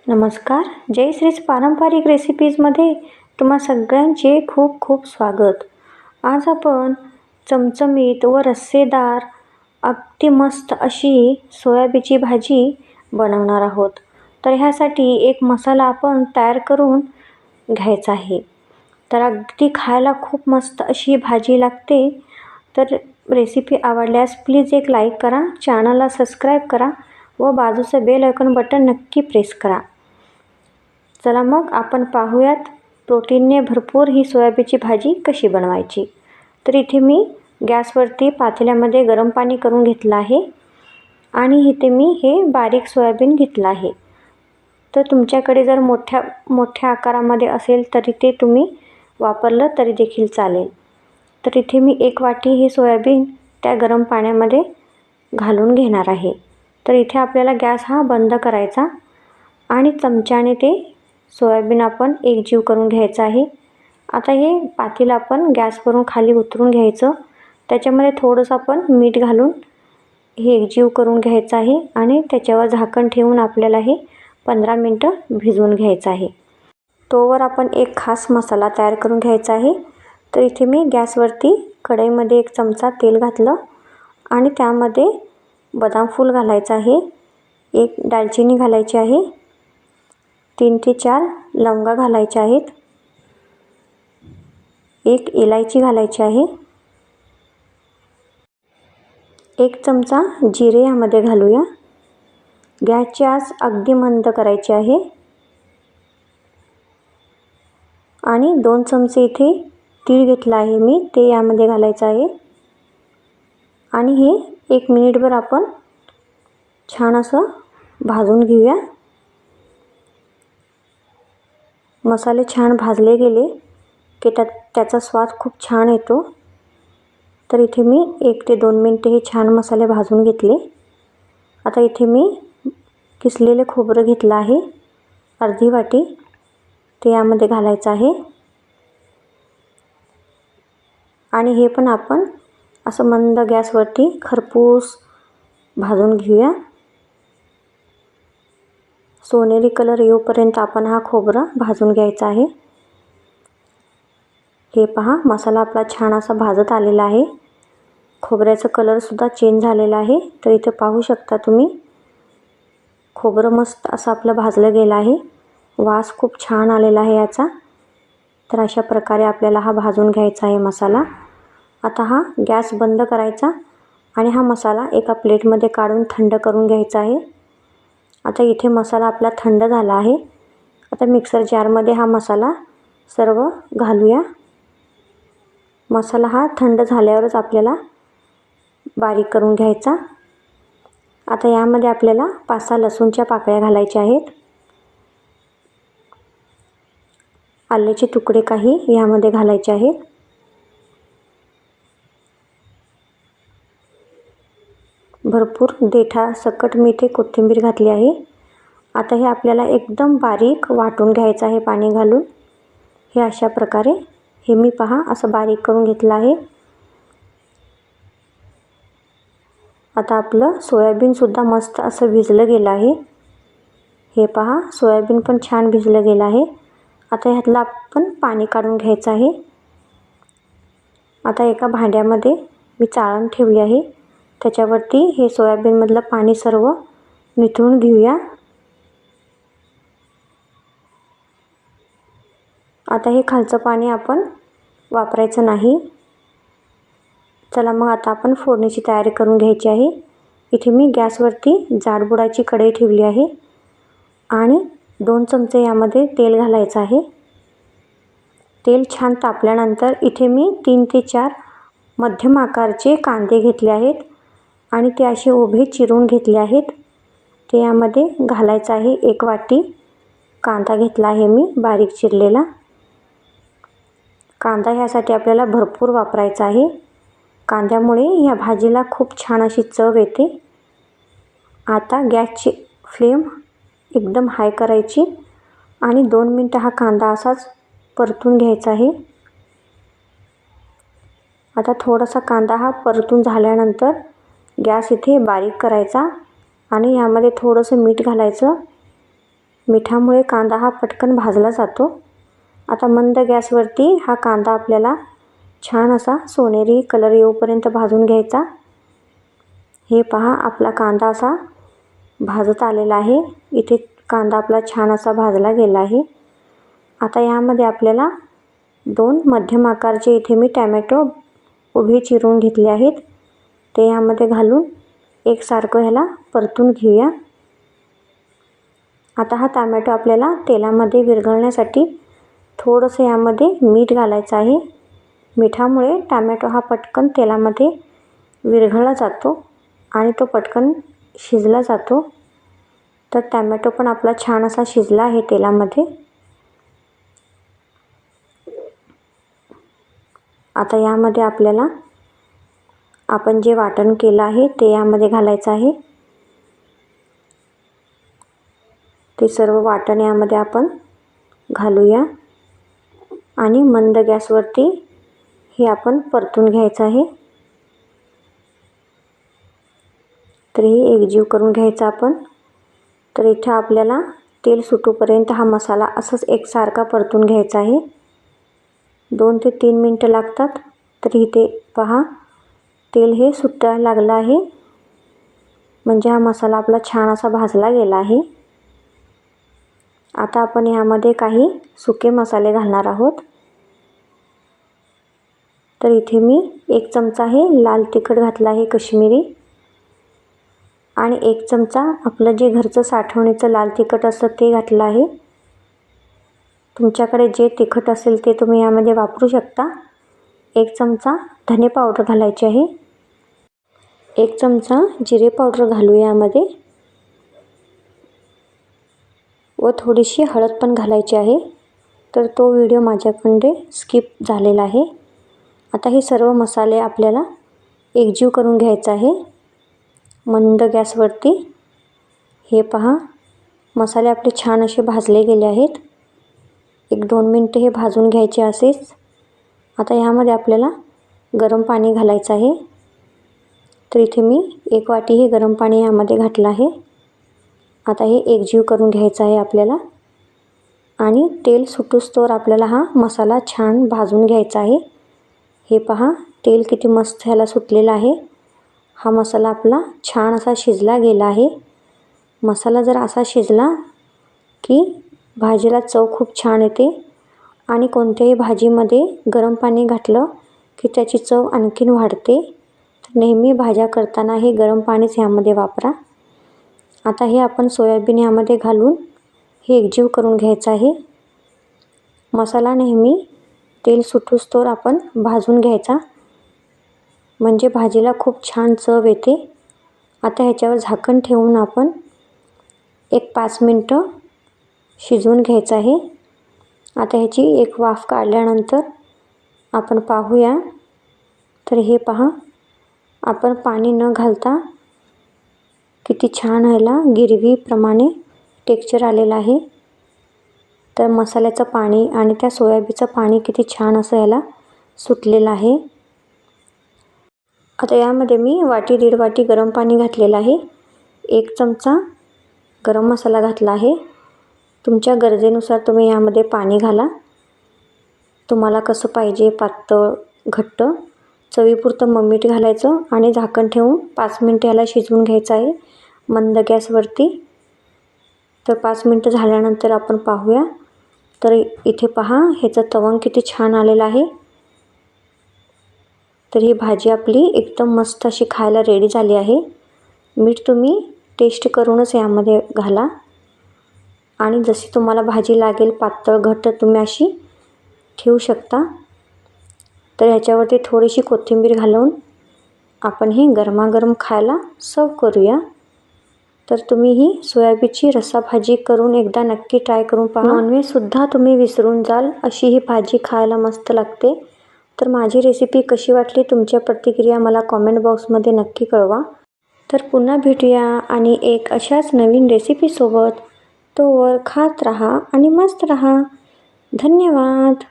नमस्कार. जय श्रीच पारंपरिक रेसिपीजमध्ये तुम्हा सगळ्यांचे खूप खूप स्वागत. आज आपण चमचमीत व रस्सेदार अगदी मस्त अशी सोयाबीनची भाजी बनवणार आहोत. तर ह्यासाठी एक मसाला आपण तयार करून घ्यायचा आहे. तर अगदी खायला खूप मस्त अशी भाजी लागते. तर रेसिपी आवडल्यास प्लीज एक लाईक करा, चॅनलला सबस्क्राईब करा व बाजूचं बेल आयकॉन बटन नक्की प्रेस करा. चला मग आपण पाहूयात प्रोटीनने भरपूर ही सोयाबीनची भाजी कशी बनवायची. तर इथे मी गॅसवरती पातेल्यामध्ये गरम पाणी करून घेतलं आहे आणि इथे मी हे बारीक सोयाबीन घेतलं आहे. तर तुमच्याकडे जर मोठ्या आकारामध्ये असेल तरी ते तुम्ही वापरलं तरी देखील चालेल. तर इथे मी 1 वाटी हे सोयाबीन त्या गरम पाण्यामध्ये घालून घेणार आहे. तर इथे आपल्याला गॅस हा बंद करायचा आणि चमच्याने ते सोयाबीन आपण एकजीव करून घ्यायचं आहे. आता हे पातेलं आपण गॅसवरून खाली उतरून घ्यायचं. त्याच्यामध्ये थोडंसं आपण मीठ घालून हे एकजीव करून घ्यायचं आहे आणि त्याच्यावर झाकण ठेवून आपल्याला हे 15 मिनटं भिजवून घ्यायचं आहे. तोवर आपण एक खास मसाला तयार करून घ्यायचा आहे. तर इथे मी गॅसवरती कढईमध्ये 1 चमचा तेल घातलं आणि त्यामध्ये बदाम फूल घालायचं आहे, 1 दालचिनी घालायची आहे, 3 ते 4 लवंगा घालायच्या आहेत, 1 इलायची घालायची आहे, 1 चमचा जिरे यामध्ये घालूया. गॅसची आच अगदी मंद करायची आहे आणि 2 चमचे इथे तीळ घेतला आहे मी, ते यामध्ये घालायचं आहे आणि हे 1 मिनिटभर आपण छान असं भाजून घेऊया. मसाले छान भाजले गेले की त्याचा स्वाद खूप छान येतो. तर इथे मी 1 ते 2 मिनिटे हे छान मसाले भाजून घेतले. आता इथे मी किसलेले खोबरं घेतलं आहे अर्धी वाटी, ते यामध्ये घालायचं आहे आणि हे पण आपण असं मंद गॅसवरती खरपूस भाजून घेऊया. सोनेरी कलर येऊपर्यंत आपण हा खोबरं भाजून घ्यायचा आहे. हे पहा, मसाला आपला छान असा भाजत आलेला आहे. खोबऱ्याचा कलरसुद्धा चेंज झालेला आहे. तर इथे पाहू शकता तुम्ही, खोबरं मस्त असं आपलं भाजलं गेलं आहे. वास खूप छान आलेला आहे याचा. तर अशा प्रकारे आपल्याला हा भाजून घ्यायचा आहे मसाला. आता हा गॅस बंद करायचा आणि हा मसाला एका प्लेटमध्ये काढून थंड करून घ्यायचा आहे. आता इथे मसाला आपला थंड झाला आहे. आता मिक्सर जारमध्ये हा मसाला सर्व घालूया. मसाला हा थंड झाल्यावरच आपल्याला बारीक करून घ्यायचा. आता यामध्ये आपल्याला 5-6 लसूणच्या पाकळ्या घालायच्या आहेत. आल्याचे तुकडे काही यामध्ये घालायचे आहेत. भरपूर देठा सकट मी इथे कोथिंबीर घातली आहे. आता हे आपल्याला एकदम बारीक वाटून घ्यायचं आहे पाणी घालून. हे अशा प्रकारे हे मी पहा असं बारीक करून घेतलं आहे. आता आपलं सोयाबीनसुद्धा मस्त असं भिजलं गेलं आहे. हे पहा, सोयाबीन पण छान भिजलं गेलं आहे. आता ह्यातलं आपण पाणी काढून घ्यायचं आहे. आता एका भांड्यामध्ये मी चाळण ठेवली आहे. त्याच्यावरती हे सोयाबीनमधलं पाणी सर्व निथळून घेऊया. आता हे खालचं पाणी आपण वापरायचं नाही. चला मग आता आपण फोडणीची तयारी करून घ्यायची आहे. इथे मी गॅसवरती जाडबुडाची कढई ठेवली आहे आणि 2 चमचे यामध्ये तेल घालायचं आहे. तेल छान तापल्यानंतर इथे मी 3 ते 4 मध्यम आकाराचे कांदे घेतले आहेत आणि ते असे उभे चिरून घेतले आहेत. ते यामध्ये घालायचं आहे. 1 वाटी कांदा घेतला आहे मी बारीक चिरलेला. कांदा ह्यासाठी आपल्याला भरपूर वापरायचा आहे. कांद्यामुळे या भाजीला खूप छान अशी चव येते. आता गॅसची फ्लेम एकदम हाय करायची आणि 2 मिनिटं हा कांदा असाच परतून घ्यायचा आहे. आता थोडासा कांदा हा परतून झाल्यानंतर गॅस इथे बारीक करायचा आणि यामध्ये थोडंसं मीठ घालायचं. मिठामुळे कांदा हा पटकन भाजला जातो. आता मंद गॅसवरती हा कांदा आपल्याला छान असा सोनेरी कलर येऊपर्यंत भाजून घ्यायचा. हे पहा, आपला कांदा असा भाजत आलेला आहे. इथे कांदा आपला छान असा भाजला गेला आहे. आता यामध्ये आपल्याला 2 मध्यम आकारचे इथे मी टॅमॅटो उभे चिरून घेतले आहेत. ते यामध्ये घालून एकसारखं ह्याला परतून घेऊया. आता हा टॅमॅटो आपल्याला तेलामध्ये विरघळण्यासाठी थोडंसं यामध्ये मीठ घालायचं आहे. मिठामुळे टॅमॅटो हा पटकन तेलामध्ये विरघळला जातो आणि तो पटकन शिजला जातो. तर टॅमॅटो पण आपला छान असा शिजला आहे तेलामध्ये. आता यामध्ये आपल्याला आपण जे वाटण केलं आहे ते यामध्ये घालायचं आहे. ते सर्व वाटण यामध्ये आपण घालूया आणि मंद गॅसवरती हे आपण परतून घ्यायचं आहे. तर हे एकजीव करून घ्यायचं आपण. तर इथे आपल्याला तेल सुटूपर्यंत हा मसाला असंच एकसारखा परतून घ्यायचा आहे. 2 ते 3 मिनटं लागतात. तर इथे पहा, तेल हे सुटायला लागलं आहे, म्हणजे हा मसाला आपला छान असा भाजला गेला आहे. आता आपण यामध्ये काही सुके मसाले घालणार आहोत. तर इथे मी 1 चमचा हे लाल तिखट घातलं आहे काश्मीरी, आणि 1 चमचा आपलं जे घरचं साठवणीचं लाल तिखट असतं ते घातलं आहे. तुमच्याकडे जे तिखट असेल ते तुम्ही यामध्ये वापरू शकता. 1 चमचा धने पावडर घालायची आहे. 1 चमचा जिरे पावडर घालू यामध्ये व थोडीशी हळद पण घालायची आहे. तर तो व्हिडिओ माझ्याकडे स्किप झालेला आहे. आता हे सर्व मसाले आपल्याला एकजीव करून घ्यायचा आहे मंद गॅसवरती. हे पहा, मसाले आपले छान असे भाजले गेले आहेत. 1-2 मिनटं हे भाजून घ्यायचे असेच. आता यामध्ये आपल्याला गरम पाणी घालायचं आहे. तर इथे मी 1 वाटी हे गरम पाणी यामध्ये घातलं आहे. आता हे एकजीव करून घ्यायचं आहे आपल्याला आणि तेल सुटूस्तोवर आपल्याला हा मसाला छान भाजून घ्यायचा आहे. हे पहा, तेल किती मस्त ह्याला सुटलेलं आहे. हा मसाला आपला छान असा शिजला गेला आहे. मसाला जर असा शिजला की भाजीला चव खूप छान येते आणि कोणत्याही भाजीमध्ये गरम पाणी घातलं की त्याची चव आणखीन वाढते. तर नेहमी भाज्या करताना हे गरम पाणीच ह्यामध्ये वापरा. आता हे आपण सोयाबीन यामध्ये घालून हे एकजीव करून घ्यायचं आहे. मसाला नेहमी तेल सुटूस्तोवर आपण भाजून घ्यायचा, म्हणजे भाजीला खूप छान चव येते. आता ह्याच्यावर झाकण ठेवून आपण 5 मिनटं शिजवून घ्यायचं आहे. आता ह्याची एक वाफ काढल्यानंतर आपण पाहूया. तर हे पहा, आपण पाणी न घालता किती छान ह्याला गिरवीप्रमाणे टेक्स्चर आलेलं आहे. तर मसाल्याचं पाणी आणि त्या सोयाबीनचं पाणी किती छान असं ह्याला सुटलेलं आहे. आता यामध्ये मी 1-1.5 वाटी गरम पाणी घातलेलं आहे. 1 चमचा गरम मसाला घातला आहे. तुमच्या गरजेनुसार तुम्ही यामध्ये पाणी घाला. तुम्हाला कसं पाहिजे, पातळ, घट्ट. चवीपुरतं मीठ घालायचं आणि झाकण ठेवून 5 मिनटं याला शिजवून घ्यायचं आहे मंद गॅसवरती. तर 5 मिनटं झाल्यानंतर आपण पाहूया. तर इथे पहा, ह्याचं तवंग किती छान आलेलं आहे. तर ही भाजी आपली एकदम मस्त अशी खायला रेडी झाली आहे. मीठ तुम्ही टेस्ट करूनच यामध्ये घाला आणि जशी तुम्हाला भाजी लागेल पातळ घट्ट तुम्ही अशी ठेवू शकता. तर ह्याच्यावरती थोडीशी कोथिंबीर घालून आपण हे गरमागरम खायला सर्व करूया. तर तुम्ही ही सोयाबीनची रस्साभाजी करून एकदा नक्की ट्राय करून पहा. नॉनव्हेजसुद्धा तुम्ही विसरून जाल अशी ही भाजी खायला मस्त लागते. तर माझी रेसिपी कशी वाटली, तुमच्या प्रतिक्रिया मला कॉमेंट बॉक्समध्ये नक्की कळवा. तर पुन्हा भेटूया आणि एक अशाच नवीन रेसिपीसोबत. तोवर खात राहा आणि मस्त राहा. धन्यवाद.